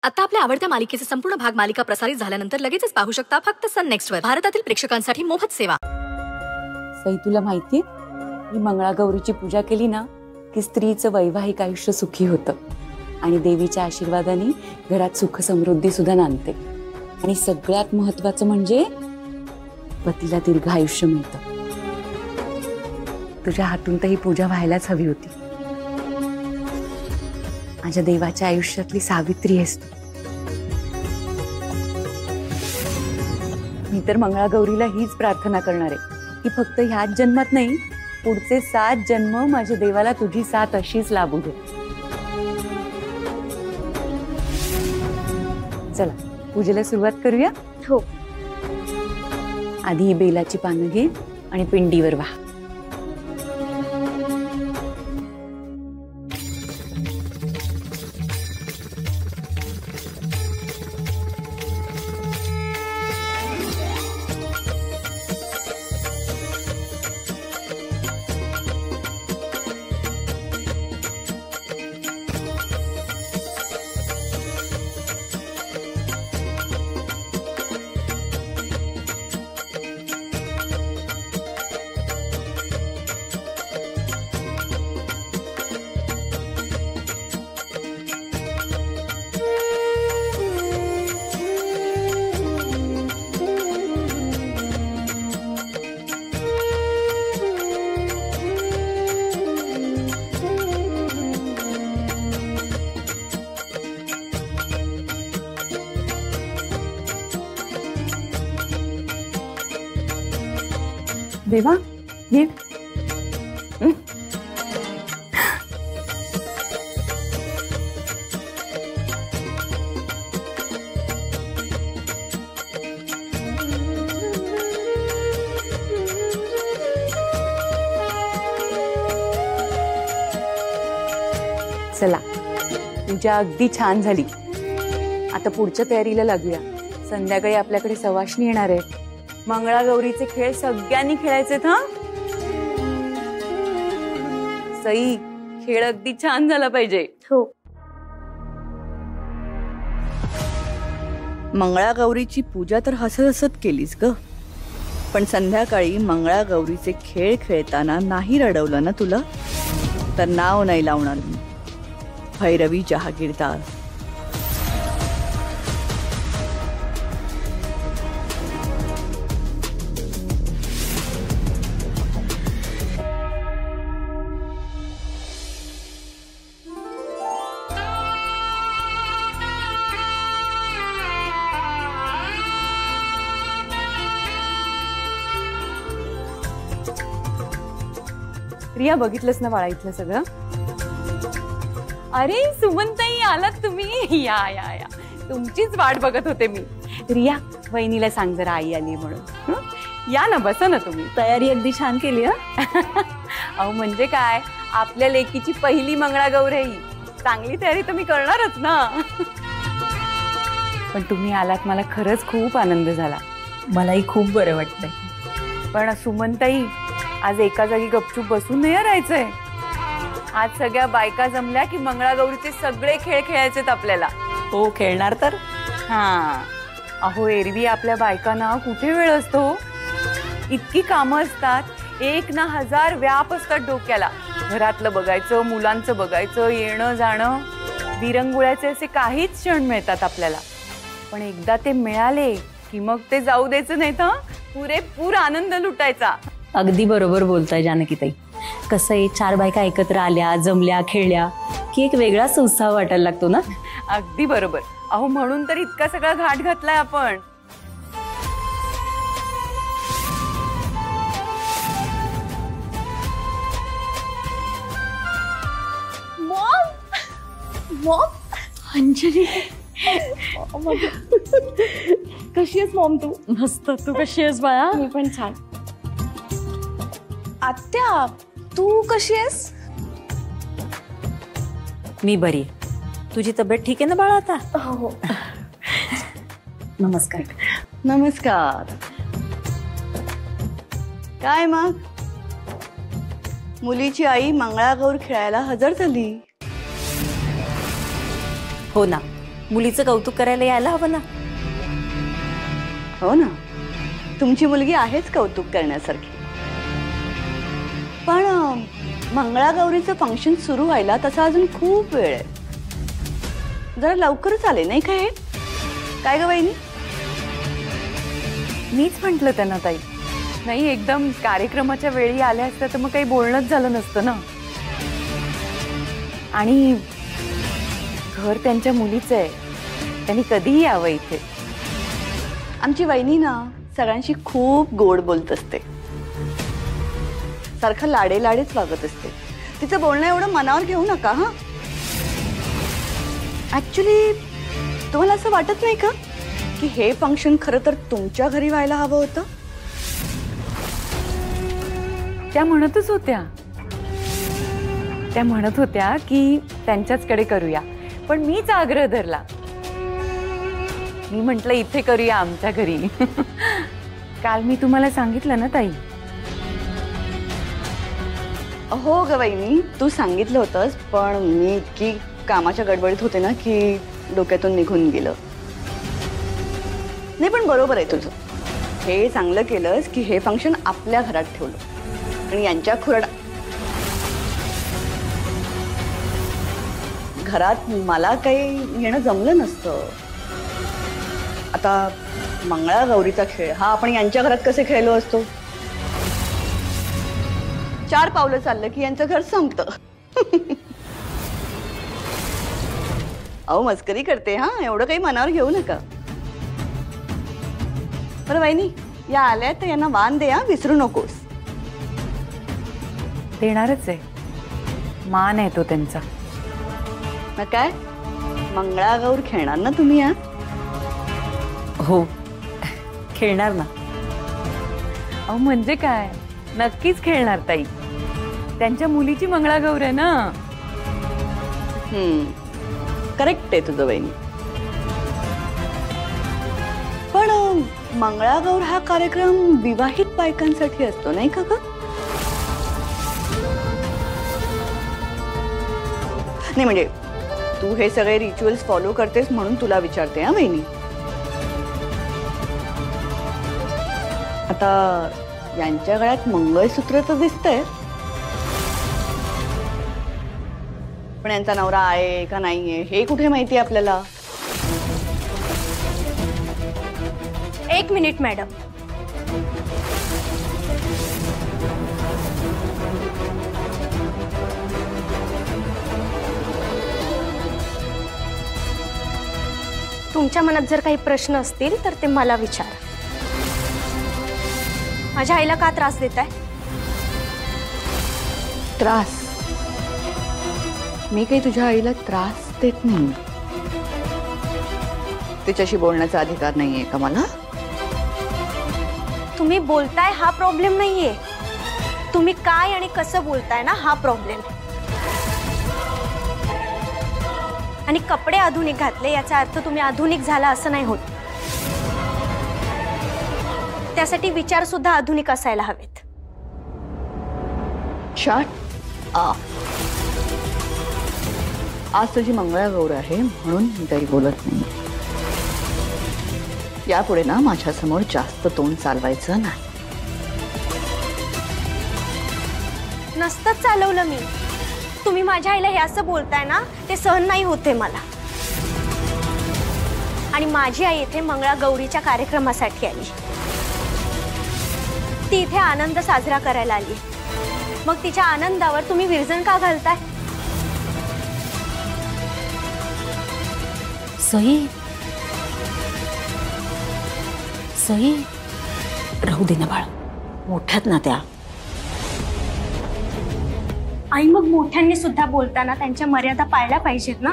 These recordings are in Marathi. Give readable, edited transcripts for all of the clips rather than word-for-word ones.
आता आपल्या आवडत्या मालिकेचे संपूर्ण भाग मालिका प्रसारित झाल्यानंतर लगेचच पाहू शकता फक्त सन नेक्स्ट वर. भारतातील प्रेक्षकांसाठी मोफत सेवा. सई, तुला माहितीये मी मंगळागौरीची पूजा केली ना की स्त्रीचं वैवाहिक आयुष्य सुखी होतं आणि देवीच्या आशीर्वादाने घरात सुख समृद्धी सुद्धा नांदते. आणि सगळ्यात महत्त्वाचं म्हणजे पतीला दीर्घ आयुष्य मिळतं. तुझ्या हातून तर ही पूजा व्हायलाच हवी होती. माझ्या देवाच्या आयुष्यातली सावित्री आहेस तू. मी तर मंगळागौरीला हीच प्रार्थना करणार आहे की फक्त ह्याच जन्मात नाही, पुढचे 7 जन्म माझ्या देवाला तुझी साथ अशीच लाभू दे. चला पूजेला सुरुवात करूया. हो. आधी ही बेलाची पानं घे आणि पिंडीवर वाह. देवा ये. चला पूजा अगदी छान झाली. आता पुढच्या तयारीला लागूया. संध्याकाळी आपल्याकडे सवाष्णी येणार आहे. मंगळागौरीचे खेळ सगळ्यांनी खेळायचेत हा. सई, खेळ अगदी छान झाला पाहिजे. हो. मंगळागौरीची पूजा तर हसत हसत केलीस ग, पण संध्याकाळी मंगळागौरीचे खेळ खेळताना नाही रडवलं ना तुला, तर नाव नाही लावणार मी. भैरवी जहागीरदार. रिया, बघितलंस ना बाळा इथलं सगळं? अरे सुमनताई, आलात तुम्ही? या या या, तुमचीच वाट बघत होते मी. रिया, वहिनीला सांग जरा आई आली म्हणून. या ना, बसा ना तुम्ही. तयारी अगदी छान केली हा. अहो म्हणजे काय, आपल्या लेकीची पहिली मंगळागौर आहे. चांगली तयारी तर मी करणारच ना. पण तुम्ही आलात, मला खरंच खूप आनंद झाला. मलाही खूप बरं वाटतंय. पण सुमनताई, आज एका जागी गपचूप बसून नाही राहायचंय. आज सगळ्या बायका जमल्या की मंगळागौरीचे सगळे खेळ खेळायचेत आपल्याला. हो, खेळणार तर. हा, अहो एरवी आपल्या बायकांना कुठे वेळ असतो. इतकी कामं असतात, 1 ना 1000 व्याप असतात डोक्याला. घरातलं बघायचं, मुलांचं बघायचं, येणं जाणं, विरंगुळ्याचे असे काहीच क्षण मिळतात आपल्याला. पण एकदा ते मिळाले की मग ते जाऊ द्यायचं नाही तर पुरेपूर आनंद लुटायचा. अगदी बरोबर बोलताय जानकीताई. कसं आहे, 4 बायका एकत्र आल्या, जमल्या, खेळल्या की एक वेगळाच उत्साह वाटायला लागतो ना. अगदी बरोबर. अहो म्हणून तर इतका सगळा घाट घातलाय आपण. मॉम, अंजली कशी आहेस मॉम तू? मस्त. तू कशी आहेस बाळा? मी पण छान. आत्या, तू कशी आहेस? मी बरी. तुझी तब्येत ठीक आहे ना बाळा आता? हो. नमस्कार. नमस्कार. काय मग, मुलीची आई मंगळागौर खेळायला हजर झाली? हो ना, मुलीचं कौतुक करायला यायला हवं ना. हो ना, तुमची मुलगी आहेच कौतुक करण्यासारखी. पण मंगळागौरीचं फंक्शन सुरू व्हायला तसा अजून खूप वेळ आहे. जरा लवकरच आले नाही का हे? काय ग वहिनी? मीच म्हंटल त्यांना ताई, नाही एकदम कार्यक्रमाच्या वेळी आल्या असत्या तर मग काही बोलणंच झालं नसतं ना. आणि घर त्यांच्या मुलीचं आहे, त्यांनी कधीही यावं इथे. आमची वहिनी ना सगळ्यांशी खूप गोड बोलत असते, सारखं लाडे लाडेच वागत असते. तिचं बोलणं एवढं मनावर घेऊ नका हा. ऍक्च्युली तुम्हाला असं वाटत नाही का की हे फंक्शन खरं तर तुमच्या घरी व्हायला हवं होतं? त्या म्हणतच होत्या, त्या म्हणत होत्या की त्यांच्याचकडे करूया, पण मीच आग्रह धरला. मी म्हंटल इथे करूया आमच्या घरी. काल मी तुम्हाला सांगितलं ना ताई. हो ग वहिनी, तू सांगितलं होतंस, पण मी इतकी कामाच्या गडबडीत होते ना की डोक्यातून निघून गेलं. नाही पण बरोबर आहे तुझं. हे चांगलं केलंस की हे फंक्शन आपल्या घरात ठेवलं आणि यांच्या घरात मला काही येणं जमलं नसतं. आता मंगळागौरीचा खेळ हा आपण यांच्या घरात कसे खेळलो असतो? 4 पावलं चाललं की यांचं घर संपतं. अहो मस्करी करते हा, एवढं काही मनावर घेऊ नका. बरं वहिनी, या आल्या तर यांना वाण दे हा, विसरू नकोस. देणारच आहे, मान आहे तो त्यांचा. मग काय मंगळागौर खेळणार ना तुम्ही? या हो, खेळणार ना. अहो म्हणजे काय, नक्कीच खेळणार ताई. त्यांच्या मुलीची मंगळागौर आहे ना. करेक्ट आहे तुझं वहिनी. पण मंगळागौर हा कार्यक्रम विवाहित बायकांसाठी असतो नाही का ग? नाही म्हणजे तू हे सगळे रिच्युअल्स फॉलो करतेस म्हणून तुला विचारते हा वहिनी. आता यांच्या गळ्यात मंगळसूत्र तर दिसतंय, पण यांचा नवरा आहे का नाहीये हे कुठे माहिती आपल्याला? 1 मिनिट मॅडम. तुमच्या मनात जर काही प्रश्न असतील तर ते मला विचारा. माझ्या आईला का त्रास देताय? त्रास? मी काही तुझ्या आईला त्रास देत नाही. तिच्याशी बोलण्याचा अधिकार नाहीये का मला? तुम्ही बोलताय हा प्रॉब्लेम नाहीये, तुम्ही काय आणि कसं बोलताय ना हा प्रॉब्लेम. आणि कपडे आधुनिक घातले याचा अर्थ तुम्ही आधुनिक झाला असं नाही होत. त्यासाठी विचार सुद्धा आधुनिक असायला हवेत. Shut up. आज तुझी मंगळागौर आहे म्हणून मी काही बोलत नाही. यापुढे ना माझ्या समोर जास्त तोंड चालवायचं नाही. नसतंच चालवलं मी. तुम्ही माझ्या आईला हे असं बोलताय ना ते सहन नाही होते मला. आणि माझी आई इथे मंगळागौरीच्या कार्यक्रमासाठी आली. ती इथे आनंद साजरा करायला आली. मग तिच्या आनंदावर तुम्ही विरजण का घालताय? सई, सई, राहू दे ना बाळ, मोठ्यात ना त्या. आई मग मोठ्यांनी सुद्धा बोलताना त्यांच्या मर्यादा पाळल्या पाहिजेत ना.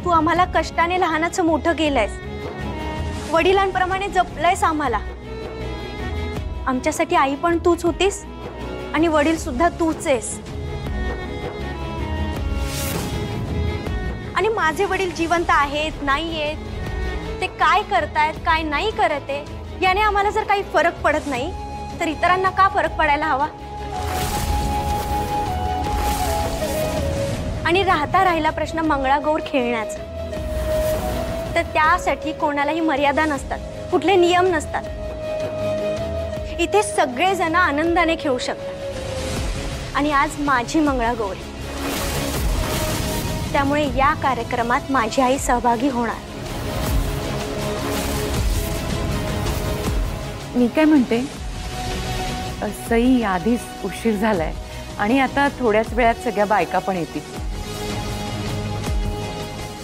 तू आम्हाला कष्टाने लहानाचं मोठं केलंयस, वडिलांप्रमाणे जपलंयस आम्हाला. आमच्यासाठी आई पण तूच होतीस आणि वडील सुद्धा तूच आहेस. आणि माझे वडील जिवंत आहेत नाही आहेत, ते काय करतायत काय नाही करत आहे याने आम्हाला जर काही फरक पडत नाही तर इतरांना का फरक पडायला हवा? आणि राहिला प्रश्न मंगळागौर खेळण्याचा, तर त्यासाठी कोणालाही मर्यादा नसतात, कुठले नियम नसतात. इथे सगळेजण आनंदाने खेळू शकतात. आणि आज माझी मंगळागौर आहे, त्यामुळे या कार्यक्रमात माझी आई सहभागी होणार. मी काय म्हणते, सई आधीच उशीर झालाय आणि आता थोड्याच वेळात सगळ्या बायका पण येतील.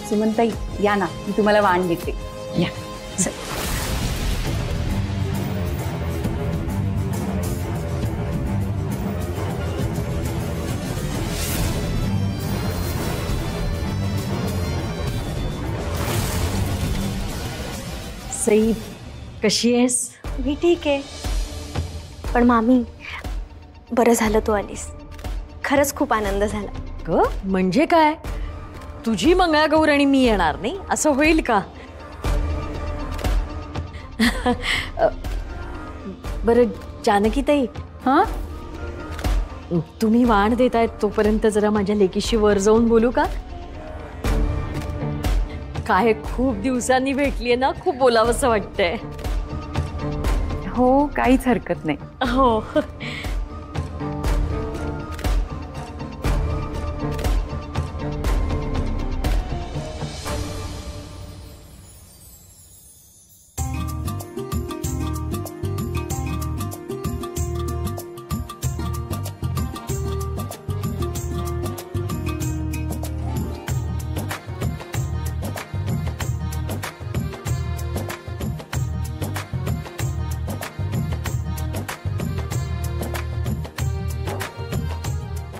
सुमनताई या ना, मी तुम्हाला वाण देते. या. सई कशी आहेस? मी ठीक आहे, पण मामी बरं झालं तू आलीस. खरंच खूप आनंद झाला. ग म्हणजे काय, तुझी मंगळागौर आणि मी येणार नाही असं होईल का? बरं जानकीताई, हां तुम्ही वाण देतायत तोपर्यंत जरा माझ्या लेकीशी वर जाऊन बोलू का? काय खूप दिवसांनी भेटलीये ना, खूप बोलावंसं वाटतंय. हो, काहीच हरकत नाही. हो.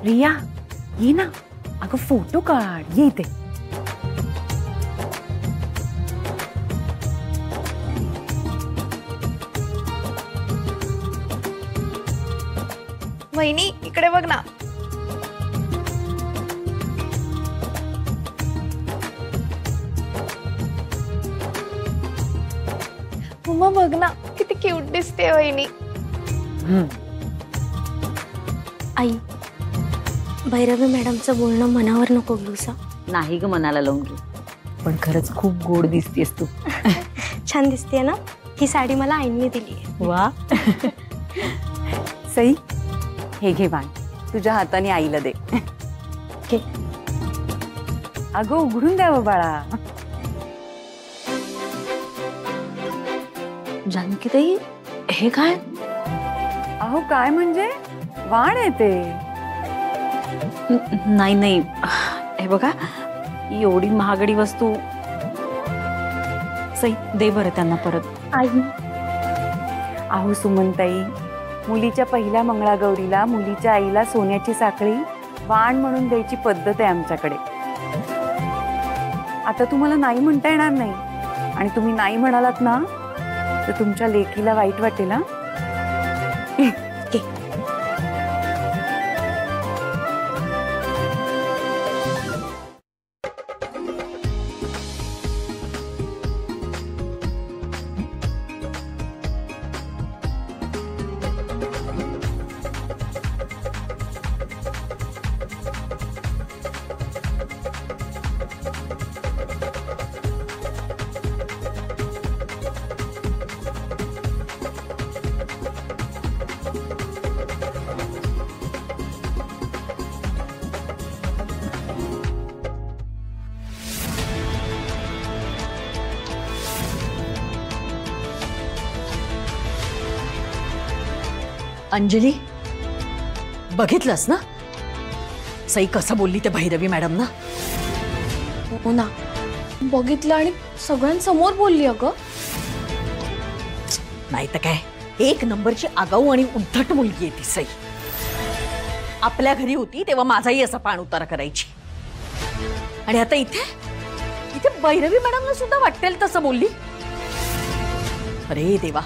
रिया ये ना, अगं फोटो काढ, ये इथे. वहिनी इकडे बघ ना. उमा बघ ना, किती क्यूट दिसते वहिनी. आई, भैरवी मॅडमचं बोलणं मनावर नको घेऊसा. नाही ग मनाला लावून घे, पण खरंच खूप गोड दिसतेस तू. छान दिसते ना. ही साडी मला आईने दिली आहे. वा. सई हे घे वाण, तुझ्या हाताने आईला दे. घे. अगं उघडून द्यावं बाळा. जानकीताई हे काय? अहो काय म्हणजे, वाण आहे ते. नाही नाही, हे बघा एवढी महागडी वस्तू. सई दे बरं त्यांना परत. आई, अहो सुमनताई, मुलीच्या पहिल्या मंगळागौरीला मुलीच्या आईला सोन्याची साखळी वाण म्हणून द्यायची पद्धत आहे आमच्याकडे. आता तुम्हाला नाही म्हणता येणार नाही, आणि तुम्ही नाही म्हणालात ना तर तुमच्या लेकीला वाईट वाटेल. हा अंजली, बघितलंस ना सई कसं बोलली ते भैरवी मॅडम ना? हो ना, बघितलं आणि सगळ्यांसमोर बोलली. अगं नाही तर काय, एक नंबरची आगाऊ आणि उद्धट मुलगी आहे ती सई. आपल्या घरी होती तेव्हा माझाही असा पाण उतारा करायची, आणि आता इथे इथे भैरवी मॅडमला सुद्धा वाटेल तसं बोलली. अरे देवा,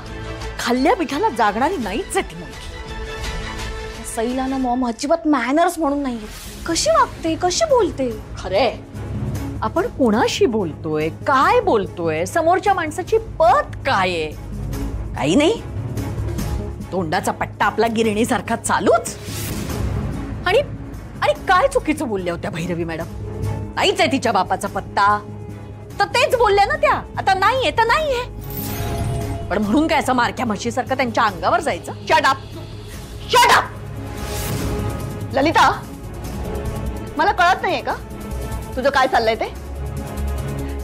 खाल्ल्या पिठाला जागणारी नाहीच आहे ती मुलगी. सईला ना मॉम अजिबात मॅनर्स म्हणून नाही. कशी वागते, कशी बोलते. खरे, आपण कोणाशी बोलतोय, काय बोलतोय, समोरच्या माणसाची पत काय आहे, काही नाही. तोंडाचा पट्टा आपला गिरणीसारखा चालूच, आणि आणि काय चुकीचं बोलल्या होत्या भैरवी मॅडम? नाहीच आहे तिच्या बापाचा पत्ता, तर तेच बोलल्या ना त्या. आता नाहीये तर नाहीये, पण म्हणून काय असं मारक्या म्हशीसारखं त्यांच्या अंगावर जायचं? Shut up, shut up. Lalita, मला कळत नाहीये का तुझं काय चाललंय ते?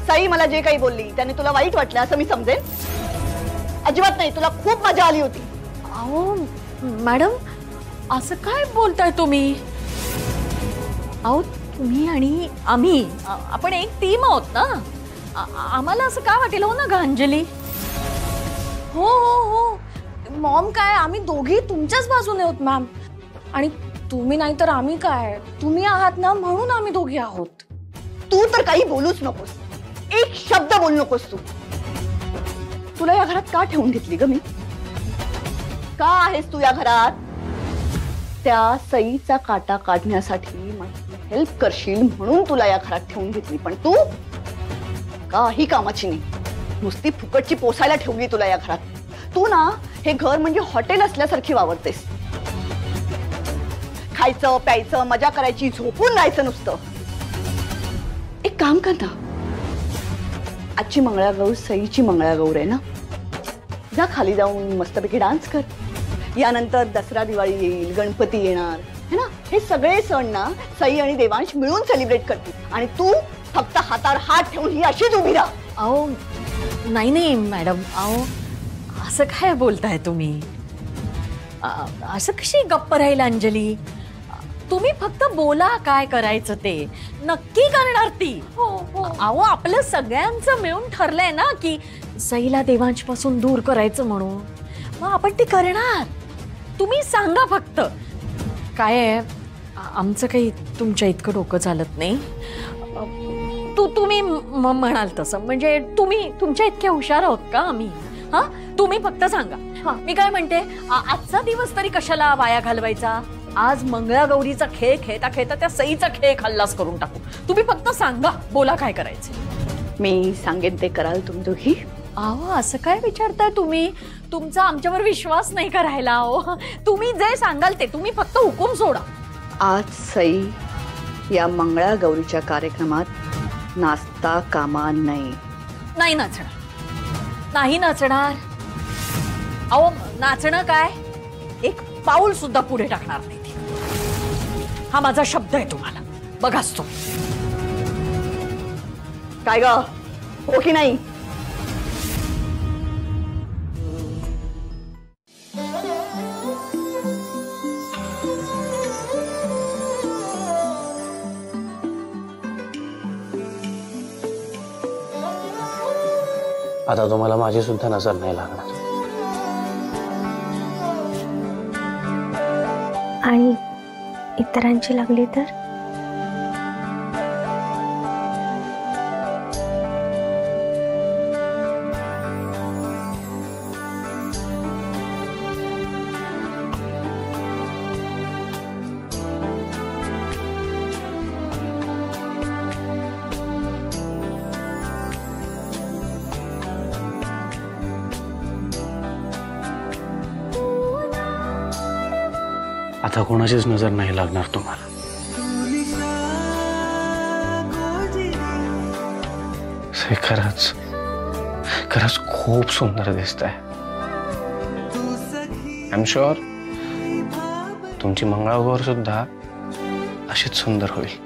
साई मला जे काही बोलली त्याने तुला वाईट वाटलं असं मी समजेन? अजिबात नाही, तुला खूप मजा आली होती. अहो मॅडम, असं काय बोलताय तुम्ही? अहो तुम्ही आणि आम्ही आपण एक टीम आहोत ना. आम्हाला असं काय वाटेल हो ना ग अंजली? हो हो हो मॉम, काय आम्ही दोघी तुमच्याच बाजूने आहोत मॅम. आणि तुम्ही नाही तर आम्ही काय, तुम्ही आहात ना म्हणून आम्ही दोघी आहोत. तू तर काही बोलूच नकोस, एक शब्द बोलू नकोस तू. तुला या घरात का ठेवून घेतली ग मी? का आहेस तू या घरात? त्या सईचा काटा काढण्यासाठी माझी हेल्प करशील म्हणून तुला या घरात ठेवून घेतली, पण तू काही कामाची नाही. नुसती फुकटची पोसायला ठेवली तुला या घरात. तू ना हे घर म्हणजे हॉटेल असल्यासारखी वावरतेस. खायचं प्यायचं, मजा करायची, झोपून राहायचं नुसतं. एक काम कर ना, आजची मंगळागौर सईची मंगळागौर आहे ना, जा खाली जाऊन मस्तपैकी डान्स कर. यानंतर दसरा दिवाळी येईल, गणपती येणार है ना. हे सगळे सण ना सई आणि देवांश मिळून सेलिब्रेट करतील, आणि तू फक्त हातावर हात ठेवून ही अशीच उभी राहा. अहो नाही नाही मॅडम, अहो असं काय बोलताय तुम्ही? असं कशी गप्प राहील अंजली? तुम्ही फक्त बोला काय करायचं ते, नक्की करणार ती. अहो आपलं सगळ्यांचं मिळून ठरलंय ना की सईला देवांश पासून दूर करायचं म्हणून, मग आपण ते करणार. तुम्ही सांगा फक्त. काय आहे, आमचं काही तुमच्या इतकं डोकं चालत नाही. तुम्ही म्हणाल तसं, म्हणजे तुम्ही तुमच्या इतक्या हुशार आहोत का आम्ही? हा, तुम्ही फक्त सांगा. मी काय म्हणते, आजचा दिवस तरी कशाला वाया घालवायचा? आज मंगळागौरीचा खेळ खेळता खेळता त्या सईचा खेळ खल्लास करून टाकू. तुम्ही फक्त सांगा, बोला काय करायचं. मी सांगेन ते कराल तुम्ही दोघी. अहो असं काय विचारताय तुम्ही? तुमचा आमच्यावर विश्वास नाही करायला. अहो तुम्ही जे सांगाल ते, तुम्ही फक्त हुकूम सोडा. आज सई या मंगळागौरीच्या कार्यक्रमात नाचता कामा नाही. नाही नाचणार, नाही नाचणार. अहो नाचणं काय, एक पाऊल सुद्धा पुढे टाकणार नाही. हा माझा शब्द आहे तुम्हाला, बघाच तो. काय ग, हो की नाही? आता तुम्हाला माझी सुद्धा नजर नाही लागणार. आणि इतरांची लागली तर? आता कोणाचीच नजर नाही लागणार तुम्हाला. खरंच खरंच खूप सुंदर दिसत आहे. आय एम शुअर तुमची मंगळागौर सुद्धा अशीच सुंदर होईल.